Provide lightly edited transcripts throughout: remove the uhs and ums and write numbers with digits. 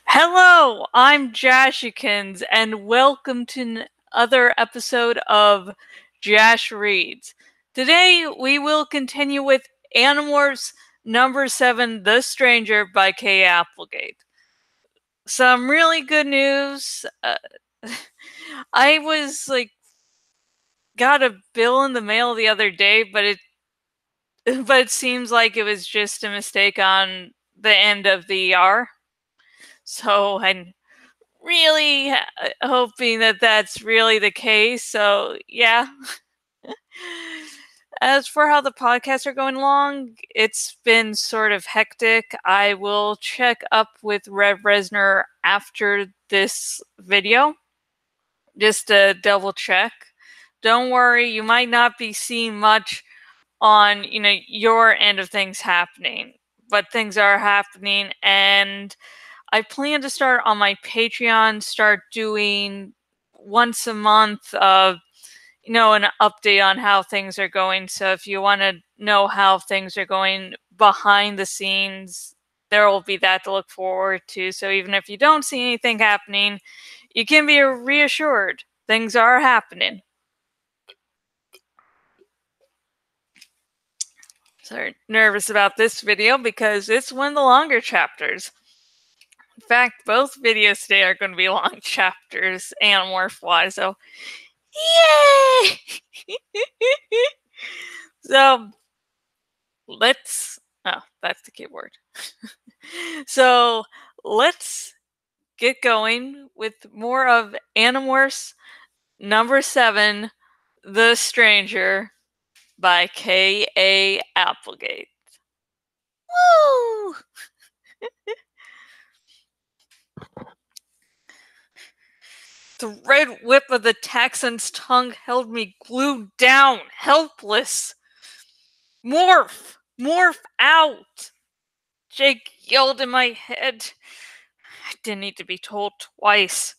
Hello, I'm Jashikins, and welcome to another episode of Jash Reads. Today, we will continue with Animorphs number 7, The Stranger by Kay Applegate. Some really good news. I was got a bill in the mail the other day, but it seems like it was just a mistake on the end of the R. So I'm really hoping that that's really the case. So, yeah. As for how the podcasts are going along, it's been sort of hectic. I will check up with Rev Resner after this video just to double check. Don't worry, you might not be seeing much on, your end of things happening, but things are happening, and I plan to start on my Patreon, start doing once a month an update on how things are going. So if you want to know how things are going behind the scenes, there will be that to look forward to. So even if you don't see anything happening, you can be reassured things are happening. So nervous about this video because it's one of the longer chapters. In fact, both videos today are going to be long chapters, Animorph-wise, so yay! So, that's the keyboard. So, let's get going with more of Animorphs number 7, The Stranger by K.A. Applegate. Woo! The red whip of the Taxon's tongue held me glued down, helpless. Morph! Morph out! Jake yelled in my head. I didn't need to be told twice.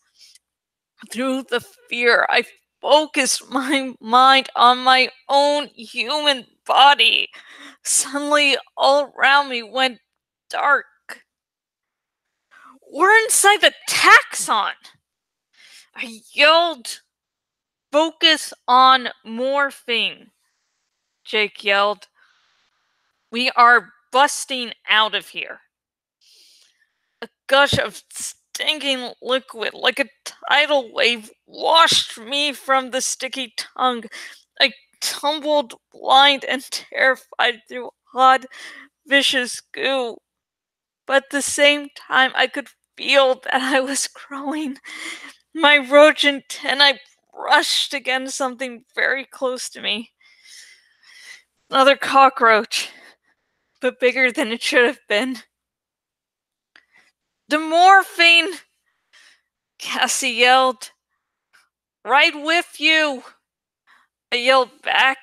Through the fear, I focused my mind on my own human body. Suddenly, all around me went dark. We're inside the taxon! I yelled. Focus on morphing, Jake yelled. We are busting out of here. A gush of stinking liquid, like a tidal wave, washed me from the sticky tongue. I tumbled blind and terrified through hot, vicious goo. But at the same time, I could feel that I was growing. My roach antennae brushed against something very close to me. Another cockroach, but bigger than it should have been. The morphine! Cassie yelled. Right with you! I yelled back.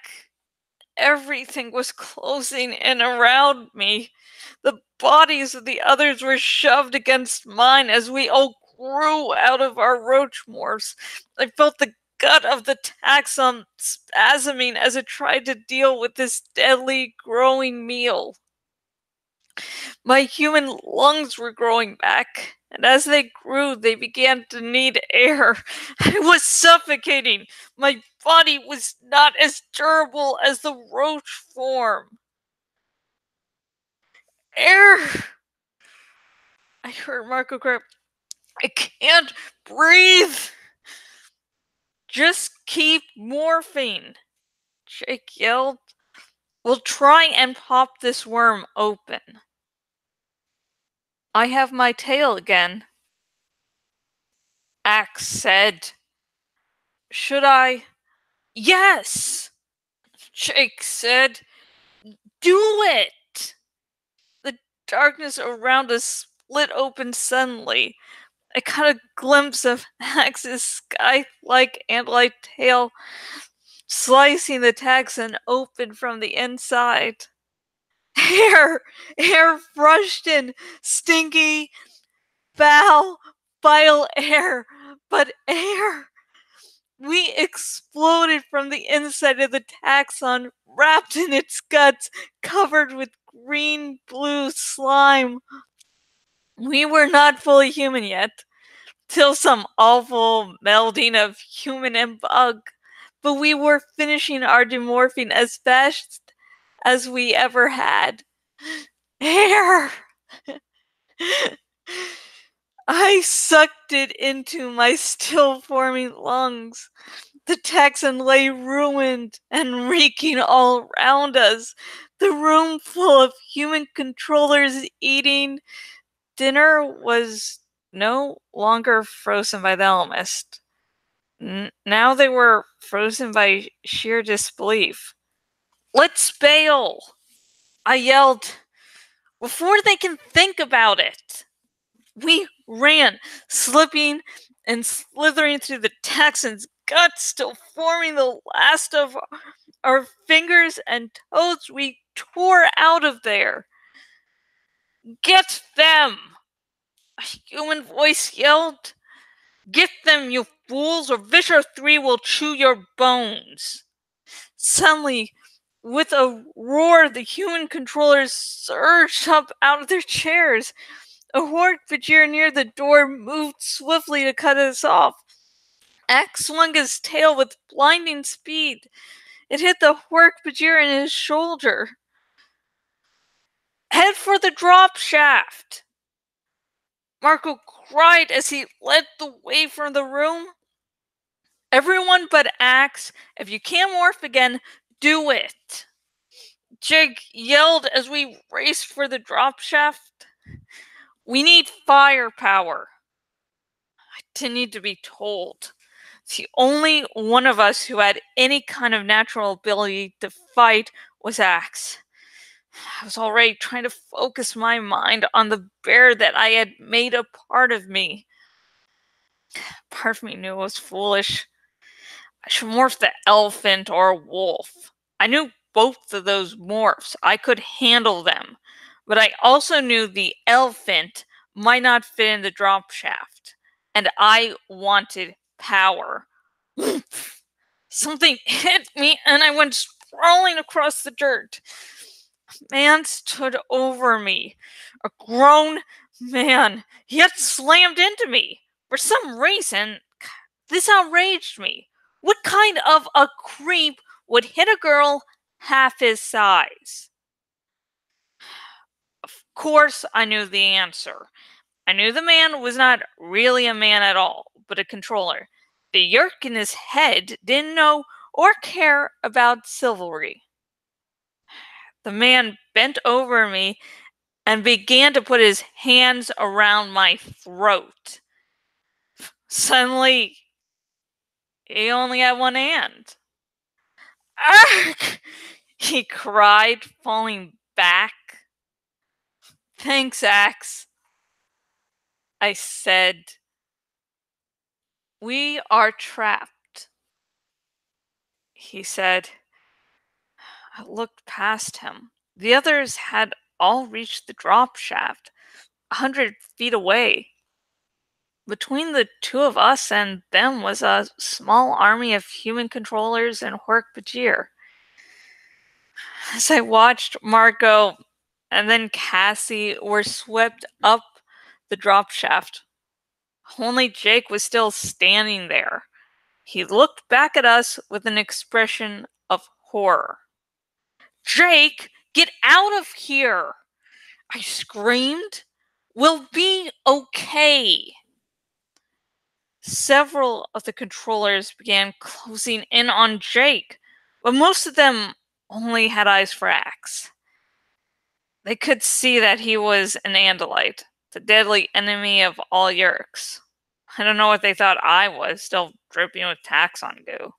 Everything was closing in around me. The bodies of the others were shoved against mine as we all grew out of our roach morphs. I felt the gut of the taxon spasming as it tried to deal with this deadly growing meal. My human lungs were growing back, and as they grew, they began to need air. I was suffocating. My body was not as durable as the roach form. Air! I heard Marco cry. I can't breathe! Just keep morphing, Jake yelled. We'll try and pop this worm open. I have my tail again, Axe said. Should I? Yes, Jake said. Do it! The darkness around us split open suddenly. I caught a glimpse of Axe's sky-like ant-like tail slicing the taxon open from the inside. Air rushed in, stinky, foul, vile air, but air. We exploded from the inside of the taxon, wrapped in its guts, covered with green-blue slime. We were not fully human yet, till some awful melding of human and bug, but we were finishing our demorphing as fast as we ever had. Air! I sucked it into my still-forming lungs. The Texan lay ruined and reeking all around us. The room full of human controllers eating. Dinner was no longer frozen by the elemist. Now they were frozen by sheer disbelief. Let's bail! I yelled, before they can think about it. We ran, slipping and slithering through the Texan's guts, still forming the last of our fingers and toes. We tore out of there. Get them! A human voice yelled. Get them, you fools, or Vischer 3 will chew your bones. Suddenly, with a roar, the human controllers surged up out of their chairs. A Hork-Bajir near the door moved swiftly to cut us off. Axe swung his tail with blinding speed. It hit the Hork-Bajir in his shoulder. Head for the drop shaft! Marco cried as he led the way from the room. Everyone but Axe, if you can't morph again, do it! Jake yelled as we raced for the drop shaft. We need firepower. I didn't need to be told. The only one of us who had any kind of natural ability to fight was Axe. I was already trying to focus my mind on the bear that I had made a part of me. Part of me knew it was foolish. I should morph the elephant or a wolf. I knew both of those morphs. I could handle them. But I also knew the elephant might not fit in the drop shaft. And I wanted power. Something hit me and I went sprawling across the dirt. A man stood over me. A grown man. He had slammed into me. For some reason, this outraged me. What kind of a creep would hit a girl half his size? Of course, I knew the answer. I knew the man was not really a man at all, but a controller. The Yeerk in his head didn't know or care about chivalry. The man bent over me and began to put his hands around my throat. Suddenly, he only had one hand. Ark! He cried, falling back. Thanks, Axe, I said. We are trapped, he said. I looked past him. The others had all reached the drop shaft, 100 feet away. Between the two of us and them was a small army of human controllers and Hork-Bajir. As I watched Marco and then Cassie were swept up the drop shaft, only Jake was still standing there. He looked back at us with an expression of horror. Jake, get out of here! I screamed. We'll be okay. Several of the controllers began closing in on Jake, but most of them only had eyes for Axe. They could see that he was an Andalite, the deadly enemy of all Yeerks. I don't know what they thought I was, still dripping with taxon goo.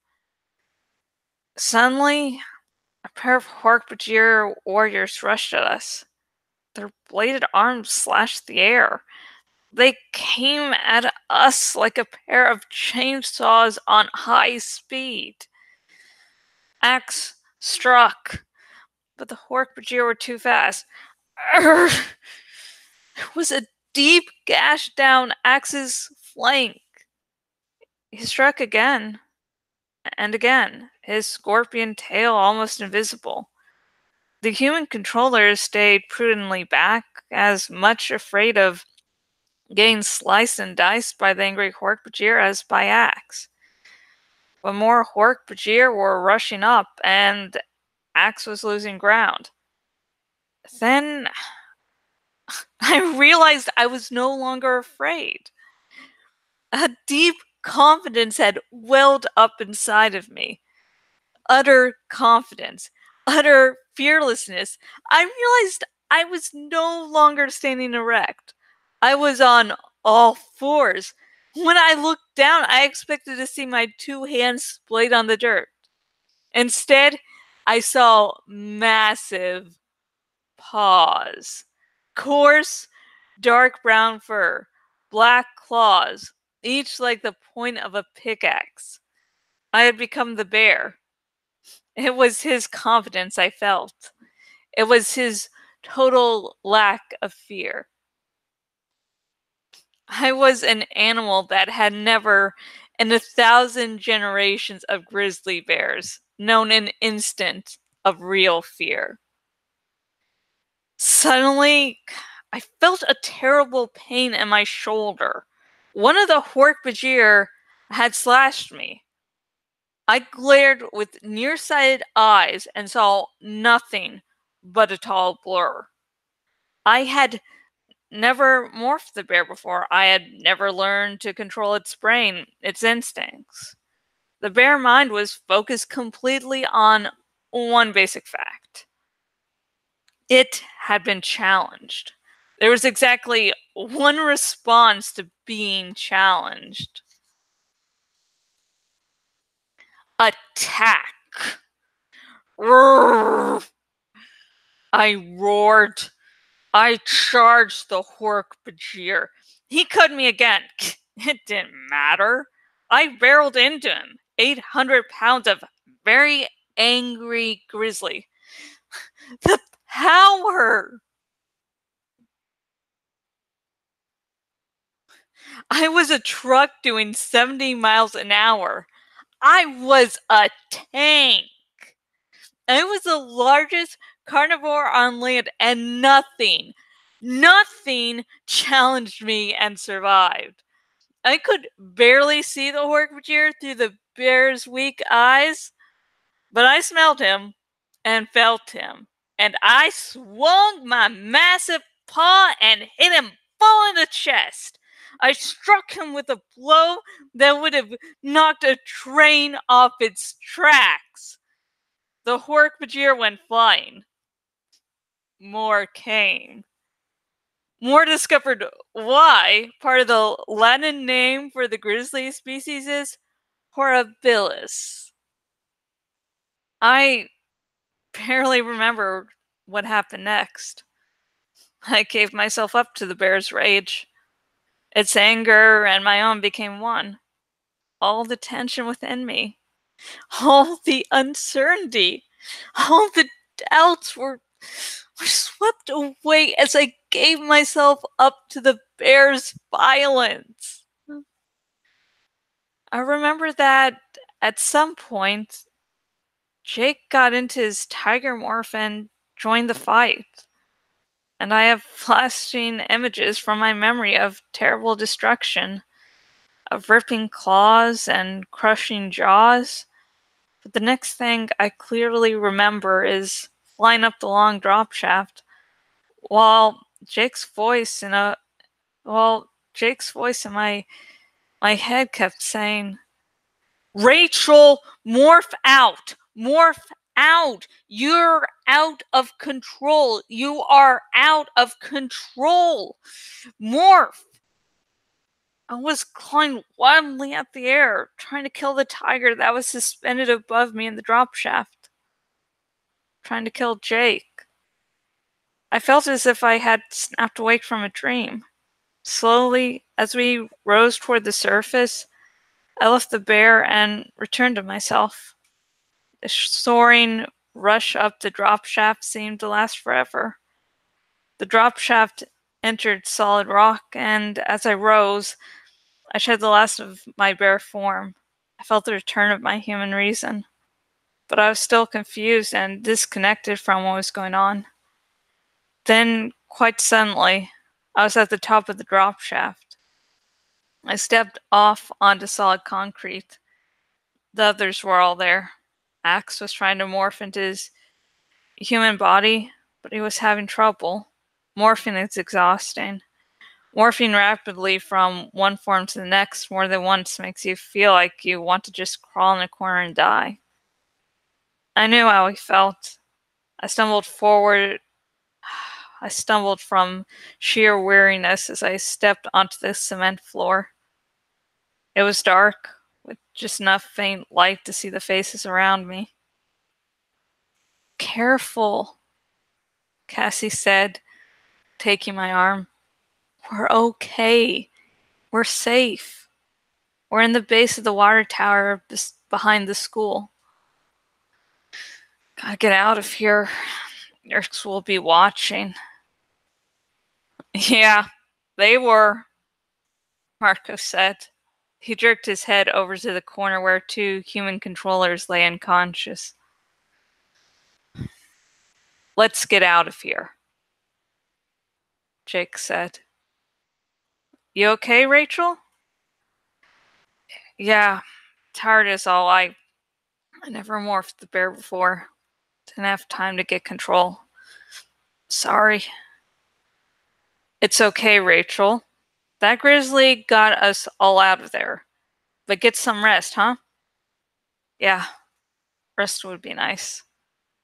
Suddenly, a pair of Hork-Bajir warriors rushed at us. Their bladed arms slashed the air. They came at us like a pair of chainsaws on high speed. Axe struck, but the Hork-Bajir were too fast. There was a deep gash down Axe's flank. He struck again and again, his scorpion tail almost invisible. The human controllers stayed prudently back, as much afraid of getting sliced and diced by the angry Hork-Bajir as by axe. But more Hork-Bajir were rushing up, and Axe was losing ground. Then I realized I was no longer afraid. A deep confidence had welled up inside of me. Utter confidence, utter fearlessness. I realized I was no longer standing erect. I was on all fours. When I looked down, I expected to see my two hands splayed on the dirt. Instead, I saw massive paws. Coarse, dark brown fur, black claws, each like the point of a pickaxe. I had become the bear. It was his confidence I felt. It was his total lack of fear. I was an animal that had never, in 1,000 generations of grizzly bears, known an instant of real fear. Suddenly, I felt a terrible pain in my shoulder. One of the Hork-Bajir had slashed me. I glared with nearsighted eyes and saw nothing but a tall blur. I had never morphed the bear before. I had never learned to control its brain, its instincts. The bear mind was focused completely on one basic fact. It had been challenged. There was exactly one response to being challenged. Attack. Roar. I roared. I charged the Hork-Bajir. He cut me again. It didn't matter. I barreled into him. 800 pounds of very angry grizzly. The power! I was a truck doing 70 miles an hour. I was a tank. I was the largest carnivore on land, and nothing challenged me and survived. I could barely see the Hork-Bajir through the bear's weak eyes, but I smelled him and felt him, and I swung my massive paw and hit him full in the chest. I struck him with a blow that would have knocked a train off its tracks. The Hork-Bajir went flying. More came. More discovered why part of the Latin name for the grizzly species is horribilis. I barely remember what happened next. I gave myself up to the bear's rage. Its anger and my own became one. All the tension within me, all the uncertainty, all the doubts were swept away as I gave myself up to the bear's violence. I remember that at some point, Jake got into his tiger morph and joined the fight. And I have flashing images from my memory of terrible destruction, of ripping claws and crushing jaws. But the next thing I clearly remember is flying up the long drop shaft, while Jake's voice in my head kept saying, "Rachel, morph out! Morph out! You're out of control! You are out of control! Morph!" I was clawing wildly at the air, trying to kill the tiger that was suspended above me in the drop shaft. Trying to kill Jake. I felt as if I had snapped awake from a dream. Slowly, as we rose toward the surface, I left the bear and returned to myself. The soaring rush up the drop shaft seemed to last forever. The drop shaft entered solid rock, and as I rose, I shed the last of my bear form. I felt the return of my human reason. But I was still confused and disconnected from what was going on. Then, quite suddenly, I was at the top of the drop shaft. I stepped off onto solid concrete. The others were all there. Axe was trying to morph into his human body, but he was having trouble. Morphing is exhausting. Morphing rapidly from one form to the next more than once makes you feel like you want to just crawl in a corner and die. I knew how he felt. I stumbled forward. I stumbled from sheer weariness as I stepped onto the cement floor. It was dark, with just enough faint light to see the faces around me. Careful, Cassie said, taking my arm. We're okay. We're safe. We're in the base of the water tower behind the school. Gotta get out of here. Yeerks will be watching. Yeah, they were, Marco said. He jerked his head over to the corner where two human controllers lay unconscious. Let's get out of here, Jake said. You okay, Rachel? Yeah, tired as all. I never morphed the bear before. Didn't have time to get control. Sorry. It's okay, Rachel. That grizzly got us all out of there. But get some rest, huh? Yeah, rest would be nice.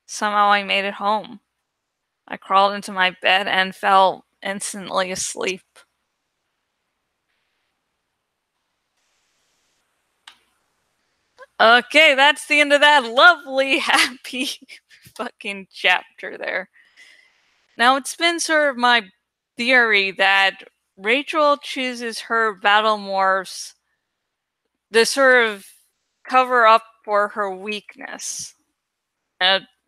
Somehow I made it home. I crawled into my bed and fell instantly asleep. Okay, that's the end of that lovely, happy fucking chapter there. Now, it's been sort of my theory that Rachel chooses her battle morphs to sort of cover up for her weakness.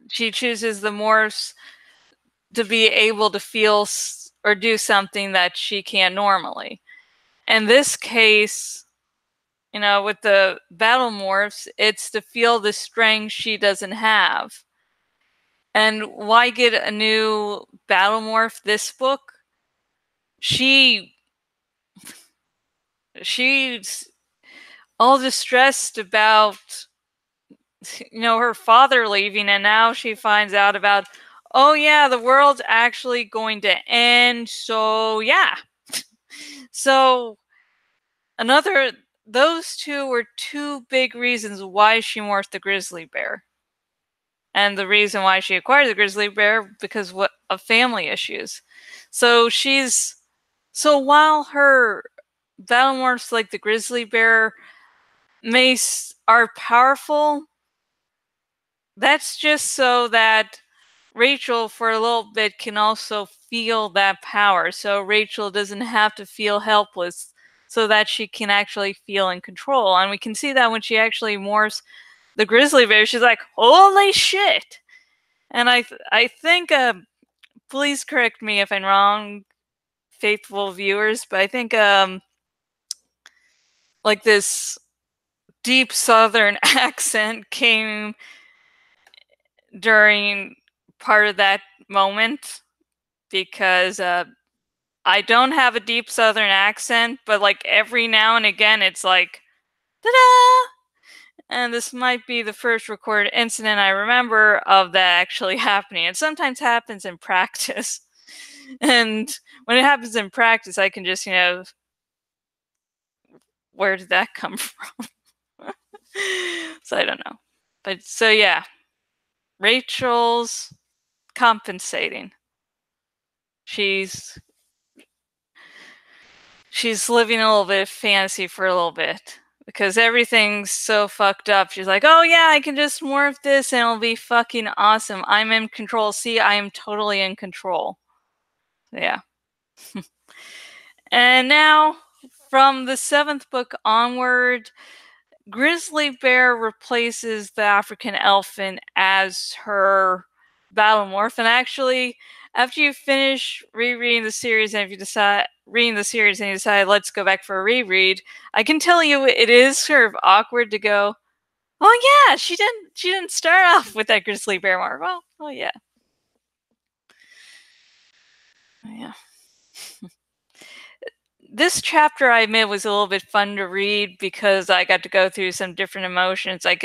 She chooses the morphs to be able to feel or do something that she can't normally. In this case, you know, with the battle morphs, it's to feel the strength she doesn't have. And why get a new battle morph this book? She's all distressed about, you know, her father leaving, and now she finds out about, oh yeah, the world's actually going to end, so yeah. So those two were two big reasons why she morphed the grizzly bear. And the reason why she acquired the grizzly bear, because of family issues. So while her battle morphs like the grizzly bear are powerful, that's just so that Rachel for a little bit can also feel that power. So Rachel doesn't have to feel helpless, so that she can actually feel in control. And we can see that when she actually morphs the grizzly bear, she's like, holy shit. And I think, please correct me if I'm wrong, faithful viewers, but I think like this deep southern accent came during part of that moment, because I don't have a deep southern accent, but like every now and again it's like, ta-da! And this might be the first recorded incident I remember of that actually happening. It sometimes happens in practice. And when it happens in practice, I can just, you know, where did that come from? So I don't know. But so yeah, Rachel's compensating. She's living a little bit of fantasy for a little bit, because everything's so fucked up. She's like, oh yeah, I can just morph this and it'll be fucking awesome. I'm in control. See, I am totally in control. Yeah. And now, from the 7th book onward, Grizzly Bear replaces the African elephant as her battle morph. And actually, after you finish rereading the series, and if you decide reading the series and you decide let's go back for a reread, I can tell you it is sort of awkward to go, oh yeah, she didn't start off with that Grizzly Bear morph. Well, oh yeah. Yeah. this chapter, I admit, was a little bit fun to read because I got to go through some different emotions. I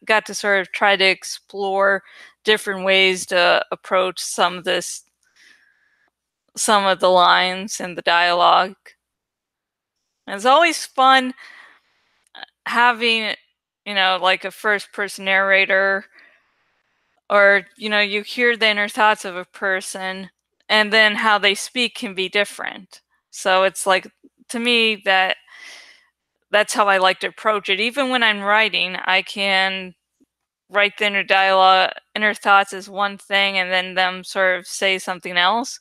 got to sort of try to explore different ways to approach some of the lines and the dialogue. It's always fun having, like a first-person narrator, or, you hear the inner thoughts of a person, and then how they speak can be different. So it's like, to me, that's how I like to approach it. Even when I'm writing, I can write the inner dialogue, inner thoughts as one thing, and then them sort of say something else.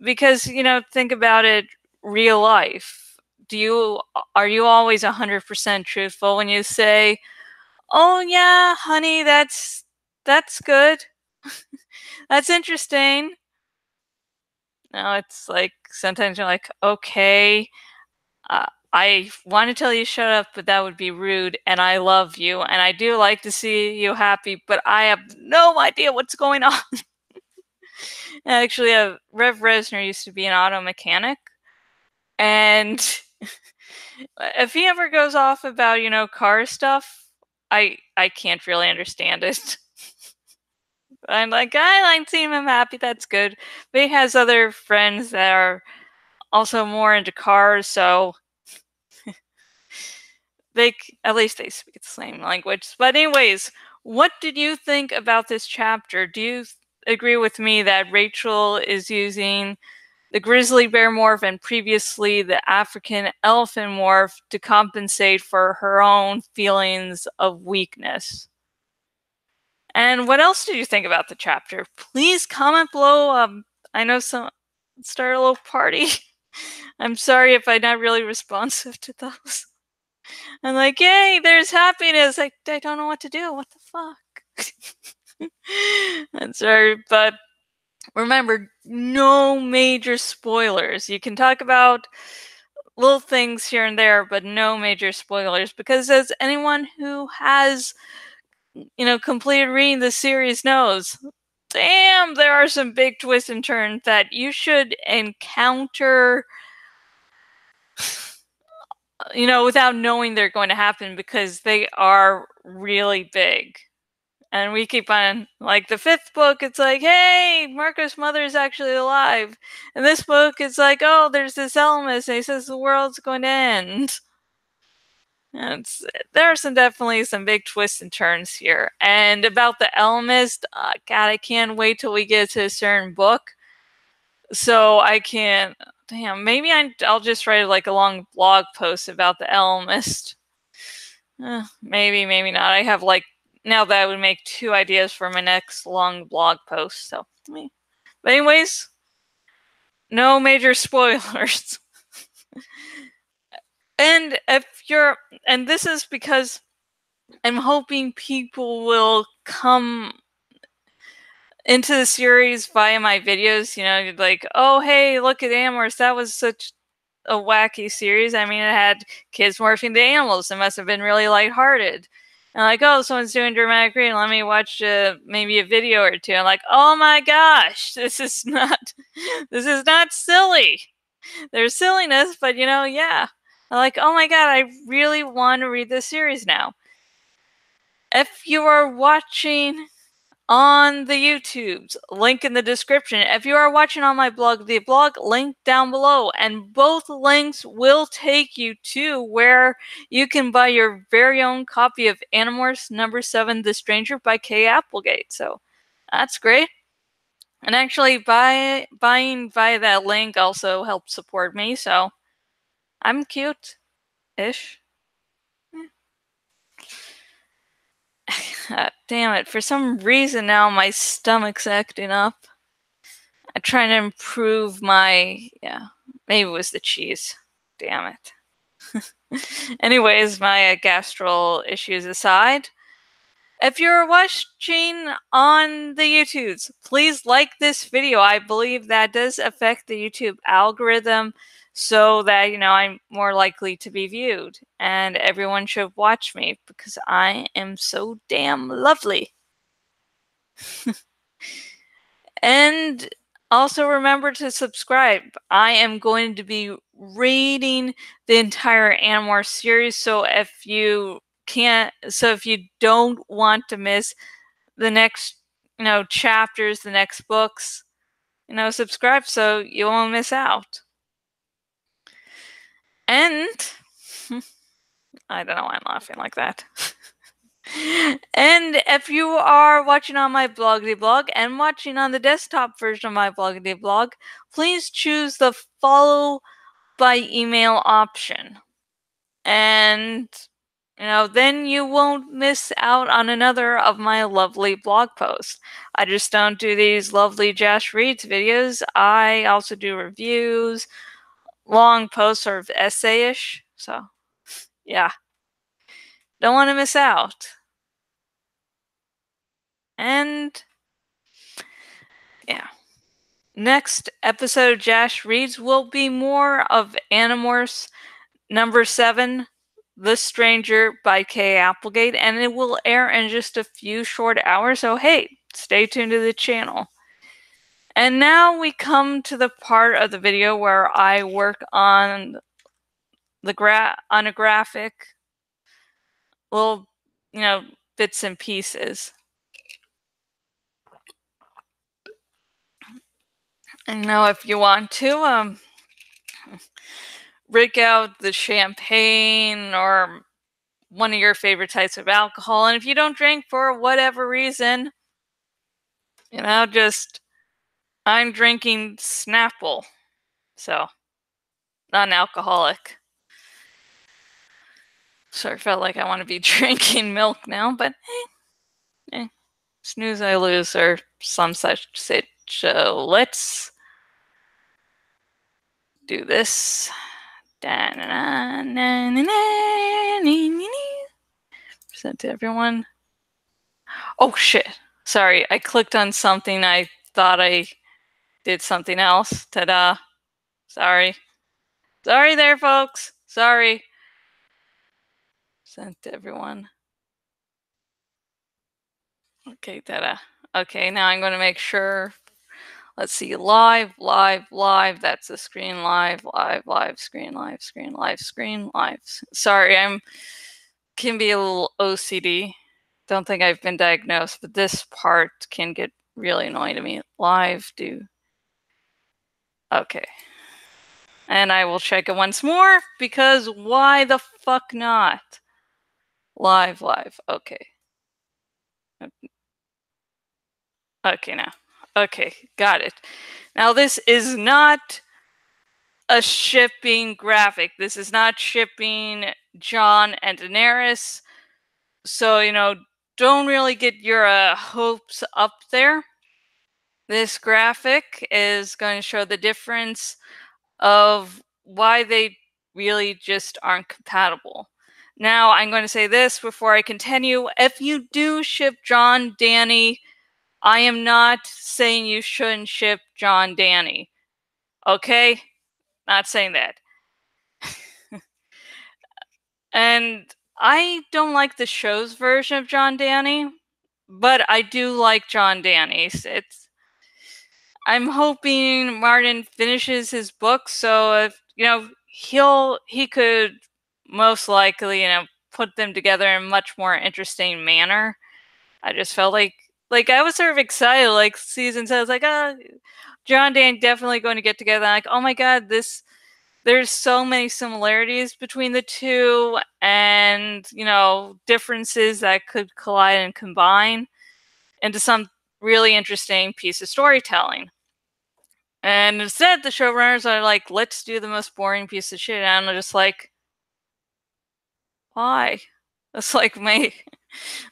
Because, think about it, real life. Are you always 100% truthful when you say, "Oh yeah, honey, that's good. That's interesting"? No, it's like sometimes you're like, "Okay, I want to tell you shut up, but that would be rude, and I love you, and I do like to see you happy, but I have no idea what's going on." Actually, Rev Resner used to be an auto mechanic, and if he ever goes off about, car stuff, I can't really understand it. I'm like, I like seeing him happy, that's good. But he has other friends that are also more into cars, so at least they speak the same language. But anyways, what did you think about this chapter? Do you agree with me that Rachel is using the grizzly bear morph and previously the African elephant morph to compensate for her own feelings of weakness? And what else did you think about the chapter? Please comment below. I know start a little party. I'm sorry if I'm not really responsive to those. I'm like, yay, there's happiness. I don't know what to do. What the fuck? I'm sorry, but remember, no major spoilers. You can talk about little things here and there, but no major spoilers, because as anyone who has, completed reading the series knows, damn, there are some big twists and turns that you should encounter, without knowing they're going to happen, because they are really big. And we keep on, like, the 5th book, it's like, hey, Marco's mother is actually alive. And this book, it's like, oh, there's this Elmas, and he says the world's going to end. And there are definitely some big twists and turns here. And about the Elmist, God, I can't wait till we get to a certain book. So I can, damn, maybe I'll just write like a long blog post about the Elmist. Maybe not. I have now that would make 2 ideas for my next long blog post. So, but anyways, no major spoilers. And this is because I'm hoping people will come into the series via my videos. Like, oh, hey, look at Animorphs. That was such a wacky series. I mean, it had kids morphing to animals. It must have been really lighthearted. And like, oh, someone's doing dramatic reading. Let me watch maybe a video or 2. I'm like, oh my gosh, this is not silly. There's silliness, but yeah. I'm like, oh my god, I really want to read this series now. If you are watching on the YouTubes, link in the description. If you are watching on my blog, the blog link down below, and both links will take you to where you can buy your very own copy of Animorphs #7, The Stranger by Kay Applegate. So that's great. And actually, buying via that link also helps support me, so I'm cute-ish. Damn it, for some reason now my stomach's acting up. I'm trying to improve maybe it was the cheese. Damn it. Anyways, my gastral issues aside, if you're watching on the YouTubes, please like this video. I believe that does affect the YouTube algorithm so that, I'm more likely to be viewed. And everyone should watch me because I am so damn lovely. And Also, remember to subscribe. I am going to be reading the entire Animorphs series, so if you don't want to miss the next, chapters, the next books, subscribe so you won't miss out. And I don't know why I'm laughing like that. And if you are watching on my Bloggity Blog and watching on the desktop version of my Bloggity Blog, please choose the follow by email option. And, then you won't miss out on another of my lovely blog posts. I just don't do these lovely Jash Reads videos. I also do reviews, long posts, sort of essay-ish. So, yeah. Don't want to miss out. And, yeah. Next episode of Jash Reads will be more of Animorphs number 7, The Stranger by Kay Applegate, and it will air in just a few short hours, so hey, stay tuned to the channel. And now we come to the part of the video where I work on a graphic, little, bits and pieces. And now if you want to, break out the champagne or one of your favorite types of alcohol, and if you don't drink for whatever reason, I'm drinking Snapple, so non-alcoholic. So I felt like I want to be drinking milk now, but snooze I lose, or some such shit. So let's do this. Present to everyone. Oh shit! Sorry, I clicked on something. I thought I did something else. Ta-da! Sorry. Sorry there, folks. Sorry. Sent to everyone. Okay, ta-da. Okay, now I'm going to make sure. Let's see. Live. That's the screen. Live. Screen. Live. Sorry, can be a little OCD. Don't think I've been diagnosed, but this part can get really annoying to me. Live. Okay. And I will check it once more, because why the fuck not? Live. Okay. Okay, now. Okay, got it. Now, this is not a shipping graphic. This is not shipping Jon and Daenerys. So, don't really get your hopes up there. This graphic is going to show the difference of why they really just aren't compatible. Now, I'm going to say this before I continue. If you do ship Jon, Dany, I am not saying you shouldn't ship Jon, Dany. Okay? Not saying that. And I don't like the show's version of Jon, Dany, but I do like Jon, Dany. I'm hoping Martin finishes his book, so if he could most likely put them together in a much more interesting manner. I just felt like I was sort of excited, like season 7. I was like, Jon, Dany definitely going to get together. I'm like, oh my god, there's so many similarities between the two, and differences that could collide and combine into some really interesting piece of storytelling. And instead, the showrunners are like, let's do the most boring piece of shit. And I'm just like, why? That's like my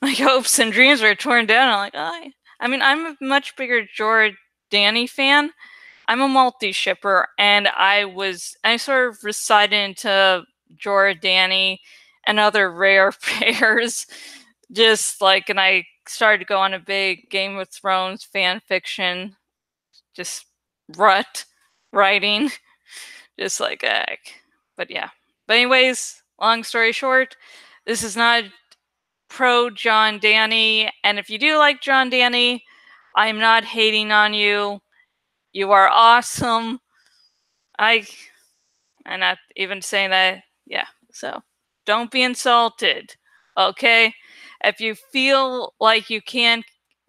hopes and dreams were torn down. I'm like, I'm a much bigger Jorah Dany fan. I'm a multi-shipper, and I sort of resided into Jorah Dany and other rare pairs, and I started to go on a big Game of Thrones fan fiction, just rut writing, just like but yeah. But anyways, long story short, this is not pro Jon, Dany, and if you do like Jon, Dany, I'm not hating on you. You are awesome. I'm not even saying that. Yeah, so don't be insulted, okay? If you feel like you can't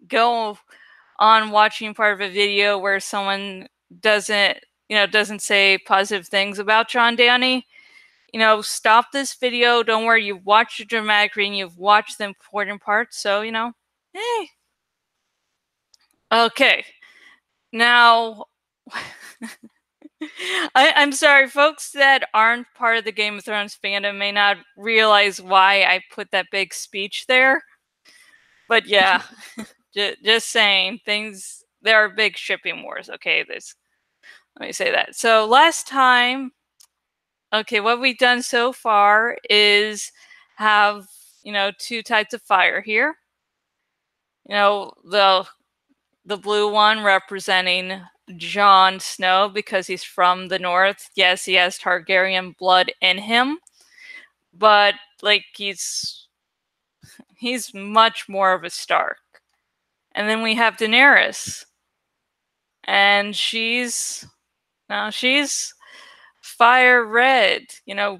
go on watching part of a video where someone doesn't say positive things about John Downey, stop this video. Don't worry, you've watched the dramatic reading, you've watched the important parts, so, hey. Okay, now, I'm sorry, folks that aren't part of the Game of Thrones fandom may not realize why I put that big speech there. But yeah, just saying, there are big shipping wars, okay? Let me say that. So last time, okay, what we've done so far is have, two types of fire here. The blue one representing Jon Snow because he's from the north. Yes, he has Targaryen blood in him, but like he's much more of a Stark. And then we have Daenerys, and she's fire red,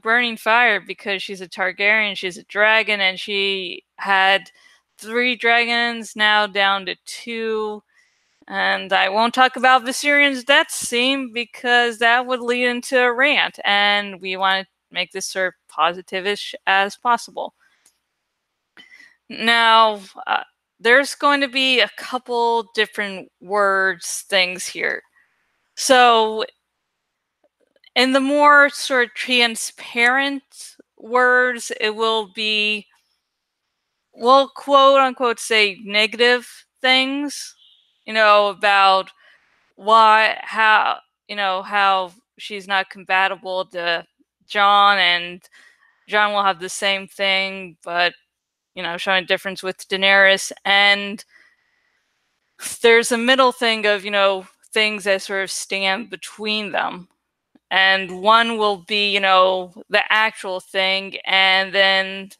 burning fire because she's a Targaryen, she's a dragon, and she had 3 dragons, now down to 2. And I won't talk about Viserion's death scene because that would lead into a rant, and we want to make this sort of positive-ish as possible. Now, there's going to be a couple different things here. So, in the more sort of transparent words, it will be, we'll quote unquote say negative things, about how she's not compatible to Jon, and Jon will have the same thing, but showing a difference with Daenerys. And there's a middle thing of things that sort of stand between them, and one will be the actual thing, and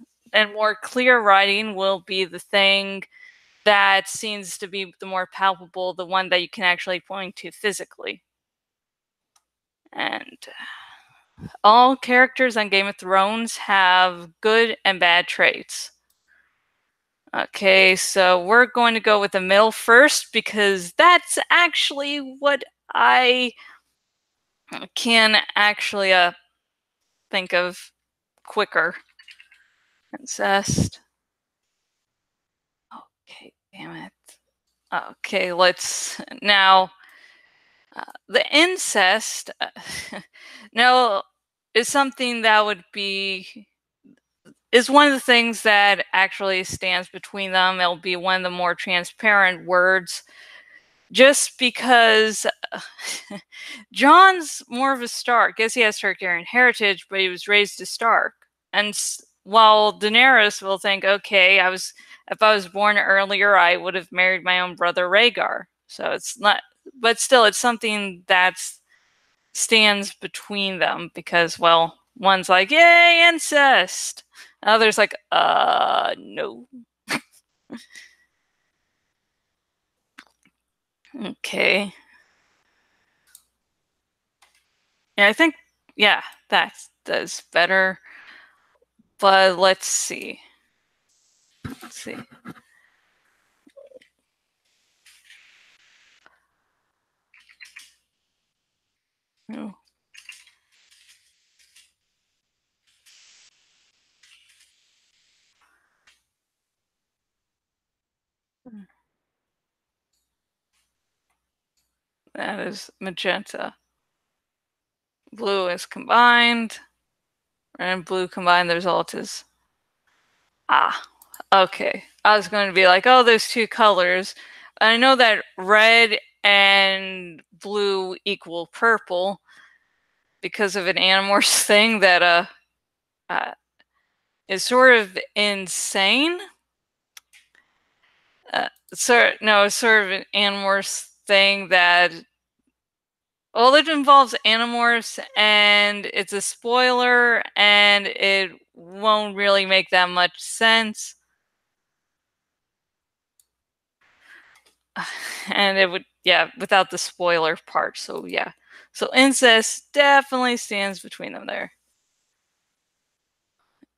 more clear writing will be the thing that seems to be the more palpable, the one that you can actually point to physically. And all characters on Game of Thrones have good and bad traits. Okay, so we're going to go with the middle first because that's actually what I can actually think of quicker. Incest. Okay, damn it. Okay, let's now. The incest, now, is something that is one of the things that actually stands between them. It'll be one of the more transparent words, just because Jon's more of a Stark. Yes, he has Targaryen heritage, but he was raised a Stark. And while Daenerys will think, okay, if I was born earlier, I would have married my own brother Rhaegar. So it's not, but still, it's something that stands between them because, well, one's like, yay, incest. Others like, no. Okay. Yeah, I think, yeah, that does better. But let's see. Let's see. Oh. That is magenta. Blue is combined. Red and blue combined, the result is... Ah, okay. I was going to be like, oh, there's 2 colors. I know that red and blue equal purple because of an Animorphs thing that is sort of insane. It's sort of an Animorphs thing that, well, it involves Animorphs, and it's a spoiler, and it won't really make that much sense. And it would, yeah, without the spoiler part. So yeah. So incest definitely stands between them there.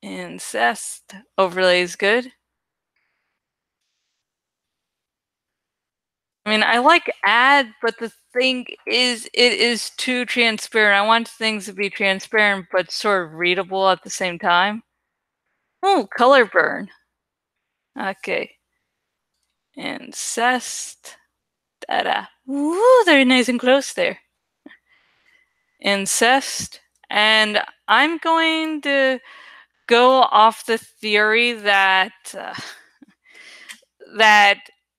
Incest overlay is good. I mean, I like ad, but the thing is, it is too transparent. I want things to be transparent, but sort of readable at the same time. Oh, color burn. Okay. Incest. Da-da. Ooh, they're nice and close there. Incest. And I'm going to go off the theory that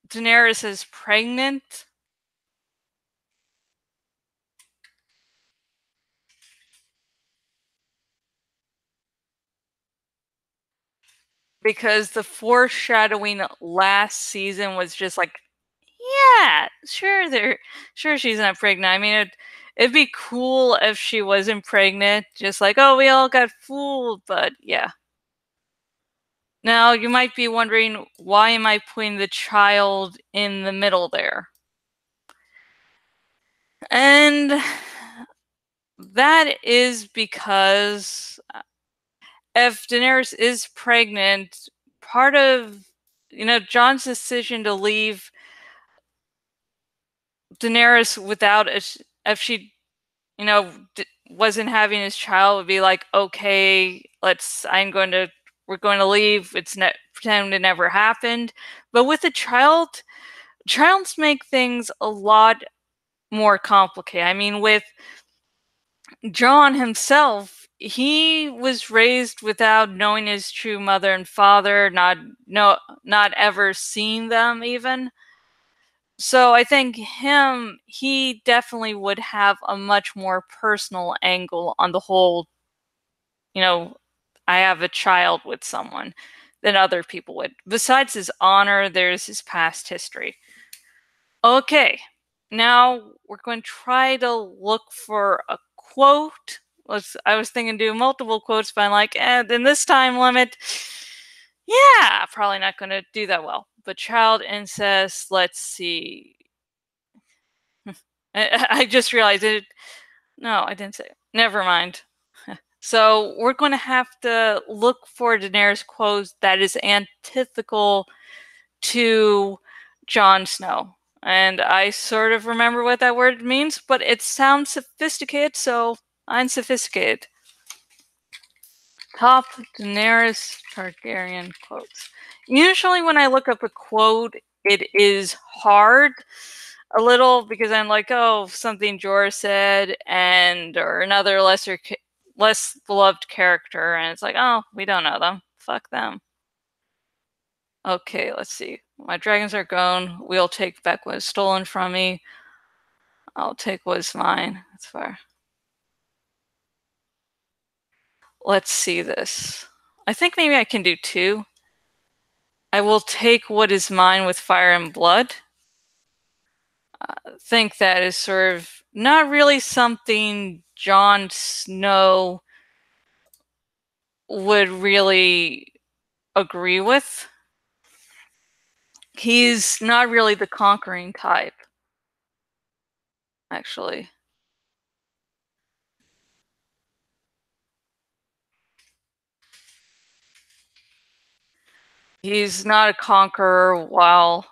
Daenerys is pregnant because the foreshadowing last season was just like, yeah, sure she's not pregnant. I mean, it'd be cool if she wasn't pregnant, just like, oh, we all got fooled, but yeah. Now, you might be wondering, why am I putting the child in the middle there? And that is because if Daenerys is pregnant, part of, Jon's decision to leave Daenerys without if she, wasn't having his child, would be like, okay, we're going to leave. Pretend it never happened. But with a child, childs make things a lot more complicated. I mean, with Jon himself, he was raised without knowing his true mother and father, not ever seeing them even. So I think he definitely would have a much more personal angle on the whole, you know, I have a child with someone than other people would. Besides his honor, there's his past history. Okay, now we're going to try to look for a quote. I was thinking do multiple quotes, but I'm like, in this time limit, yeah, probably not going to do that well. But child incest, let's see. I just realized it. No, I didn't say it. Never mind. So we're going to have to look for Daenerys' quote that is antithetical to Jon Snow. And I sort of remember what that word means, but it sounds sophisticated, so I'm sophisticated. Top Daenerys Targaryen quotes. Usually when I look up a quote, it is hard a little because I'm like, oh, something Jorah said, or another less beloved character, and it's like, oh, we don't know them. Fuck them. Okay, let's see. My dragons are gone. We'll take back what is stolen from me. I'll take what is mine. That's fair. Let's see this. I think maybe I can do two. I will take what is mine with fire and blood. I think that is sort of not really something Jon Snow would really agree with. He's not really the conquering type, actually. He's not a conqueror, while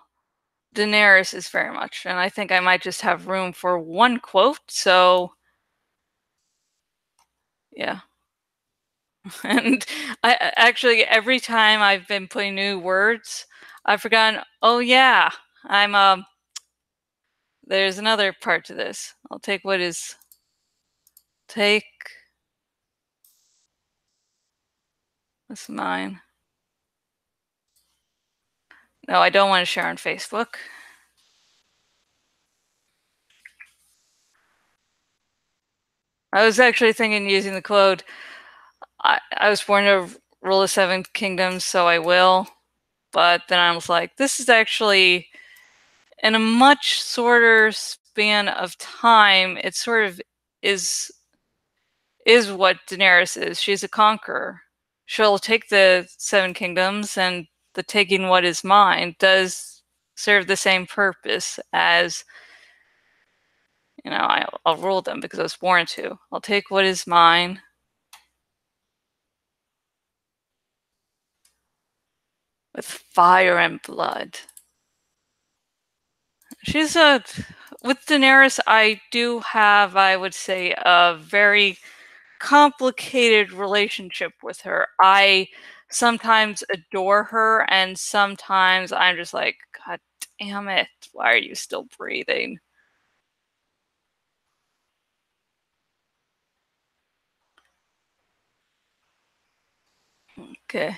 Daenerys is very much. And I think I might just have room for one quote, so yeah. And I actually, every time I've been putting new words, I've forgotten, oh yeah, there's another part to this. I'll take what is, take, what's mine? No, I don't want to share on Facebook. I was actually thinking using the quote, I was born to rule the seven kingdoms, so I will. But then I was like, this is actually in a much shorter span of time. It sort of is what Daenerys is. She's a conqueror. She'll take the seven kingdoms, and the taking what is mine does serve the same purpose as, I'll rule them because I was born to. I'll take what is mine. With fire and blood. With Daenerys, I do have, I would say, a very complicated relationship with her. I sometimes adore her, and sometimes I'm just like, God damn it, why are you still breathing? Okay.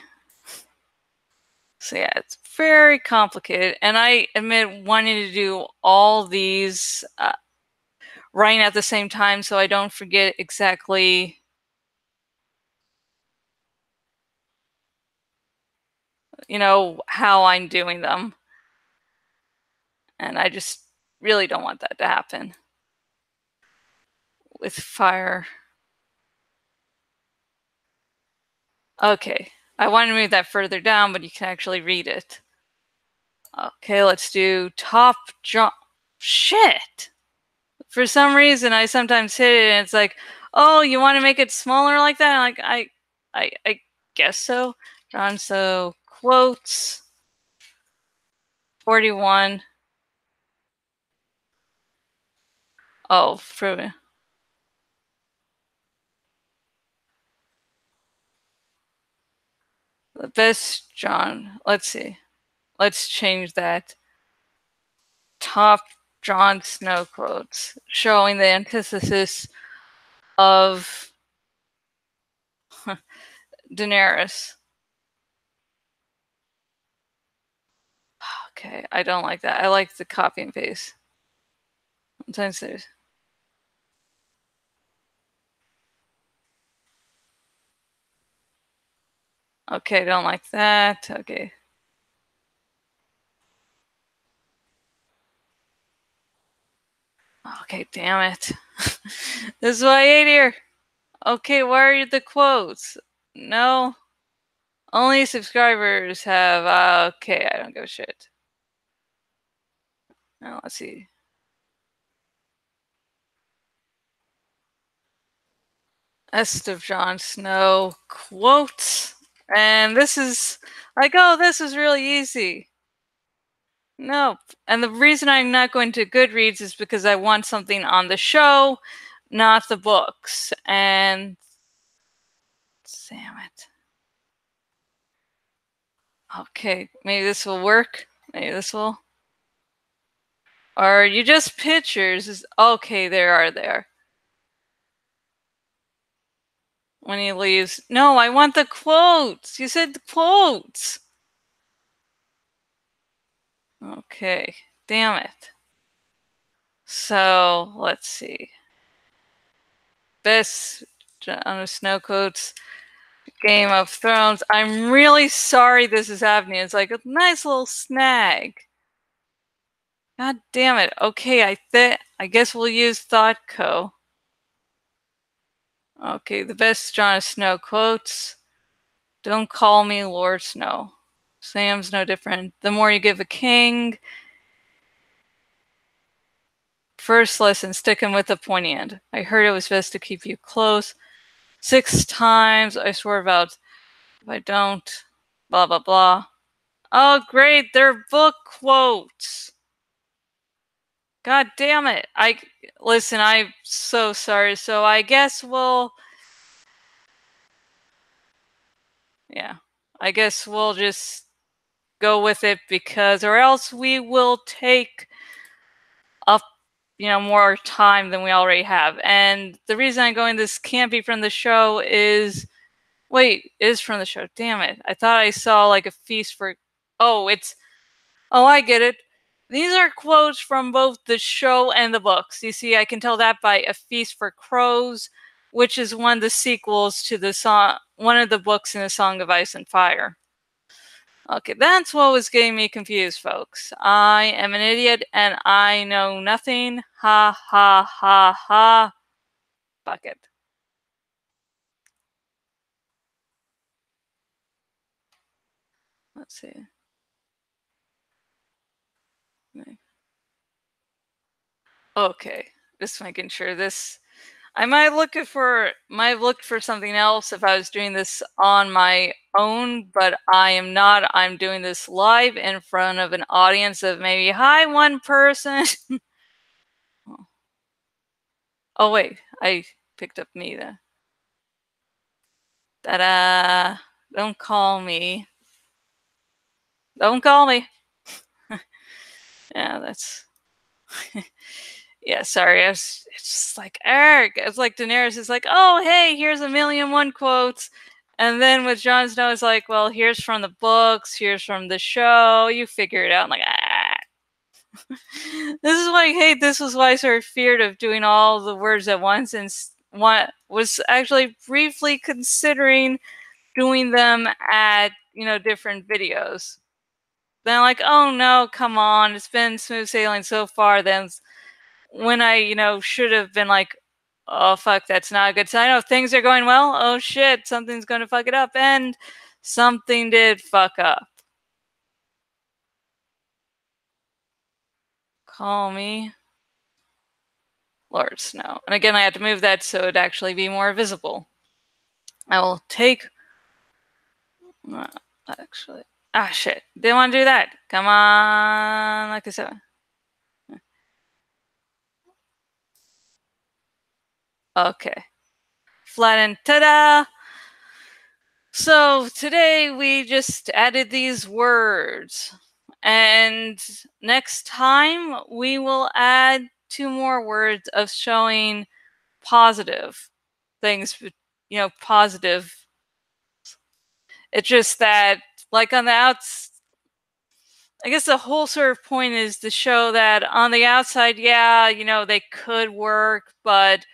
So yeah, it's very complicated, and I admit wanting to do all these writing at the same time so I don't forget exactly how I'm doing them. And I just really don't want that to happen. With fire. Okay. I wanted to move that further down, but you can actually read it. Okay, let's do top jump. Shit! For some reason, I sometimes hit it and it's like, oh, you want to make it smaller like that? Like, I guess so. John, so quotes. 41. Oh, for the best John. Let's see. Let's change that. Top Jon Snow quotes, showing the antithesis of Daenerys. Okay, I don't like that. I like the copy and paste. Sometimes there's. Okay, don't like that. Okay. Okay, damn it. This is what I hate here. Okay, where are the quotes? No. Only subscribers have. Okay, I don't give a shit. Now, let's see. Est of Jon Snow quotes. And this is like, oh, this is really easy. Nope. And the reason I'm not going to Goodreads is because I want something on the show, not the books. And damn it. Okay, maybe this will work. Maybe this will. Are you just pictures? Okay, there are there. When he leaves. No, I want the quotes. You said the quotes. Okay, damn it. So, let's see. Best Jon Snow quotes. Game of Thrones. I'm really sorry this is happening. It's like a nice little snag. God damn it. Okay, I guess we'll use ThoughtCo. Okay, the best Jon Snow quotes. Don't call me Lord Snow. Sam's no different. The more you give a king. First lesson, stick him with the pointy end. I heard it was best to keep you close. 6 times, I swear about. If I don't, blah, blah, blah. Oh, great, they're book quotes. God damn it. Listen, I'm so sorry. So I guess yeah. I guess we'll just go with it because, or else we will take up, more time than we already have. And the reason I'm going this can't be from the show is, wait, it is from the show. Damn it. I thought I saw like a feast for, oh, I get it. These are quotes from both the show and the books. You see, I can tell that by A Feast for Crows, which is one of the sequels to one of the books in A Song of Ice and Fire. Okay, that's what was getting me confused, folks. I am an idiot and I know nothing. Ha ha ha ha. Fuck it. Let's see. Okay, just making sure this. I might have looked for something else if I was doing this on my own, but I am not. I'm doing this live in front of an audience of maybe hi one person. Oh wait, I picked up me then. Ta-da! Don't call me. Don't call me. Yeah, that's. Yeah, sorry. It's just like Eric. It's like Daenerys is like, oh hey, here's 1,000,001 quotes, and then with Jon Snow, it's like, well, here's from the books, here's from the show. You figure it out. I'm like, ah. This is why I hate. This was why I sort of feared of doing all the words at once, and was actually briefly considering doing them at different videos. Then I'm like, oh no, come on, it's been smooth sailing so far. Then when I, should have been like, oh fuck, that's not a good sign. Oh, things are going well. Oh shit, something's going to fuck it up, and something did fuck up. Call me Lord Snow. And again, I had to move that so it'd actually be more visible. I will take. Actually, shit, didn't want to do that. Come on, like I said. Okay. Flatten, ta-da! So today we just added these words. And next time we will add 2 more words of showing positive things, positive. It's just that, like on the outs, I guess the whole sort of point is to show that on the outside, yeah, they could work, but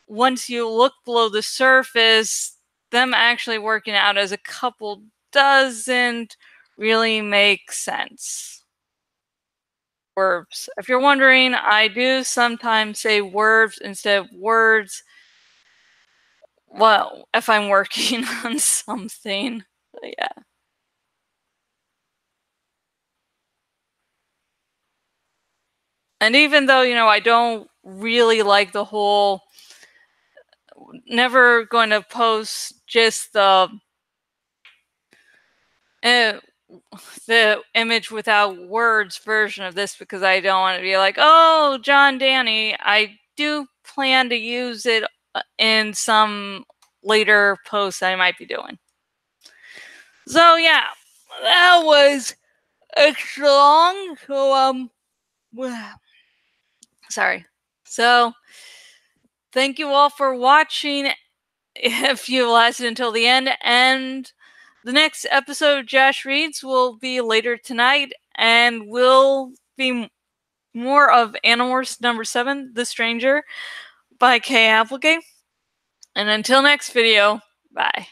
once you look below the surface, them actually working out as a couple doesn't really make sense. Verbs. If you're wondering, I do sometimes say verbs instead of words. Well, if I'm working on something, but yeah. And even though, I don't really like the whole never going to post just the image without words version of this because I don't want to be like, oh, John Danny. I do plan to use it in some later posts I might be doing. So yeah, that was extra long. So sorry. So thank you all for watching. If you lasted until the end, and the next episode of Jash Reads will be later tonight, and will be more of Animorphs number 7, The Stranger, by Kay Applegate. And until next video, bye.